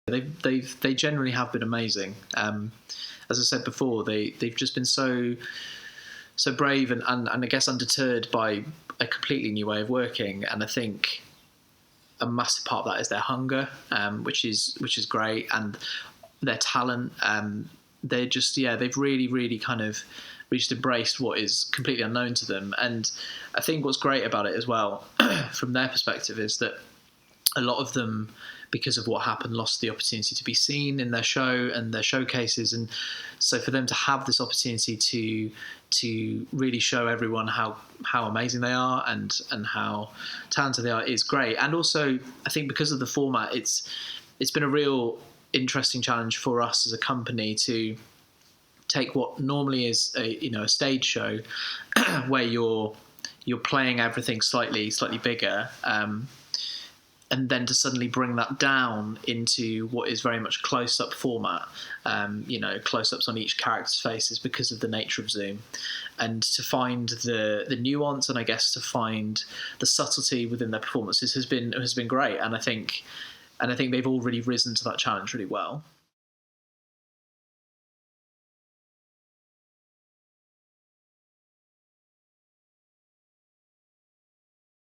They generally have been amazing. As I said before, they've just been so brave and I guess undeterred by a completely new way of working. And I think a massive part of that is their hunger, which is great, and their talent. They're just they've really kind of embraced what is completely unknown to them. And I think what's great about it as well, from their perspective, is that a lot of them, because of what happened, lost the opportunity to be seen in their show and their showcases. And so for them to have this opportunity to really show everyone how amazing they are and how talented they are is great. And also, I think because of the format, it's been a real interesting challenge for us as a company to take what normally is a stage show where you're playing everything slightly bigger, and then to suddenly bring that down into what is very much close-up format, close-ups on each character's faces because of the nature of Zoom, and to find the nuance and I guess to find the subtlety within their performances has been great. And I think they've all really risen to that challenge really well.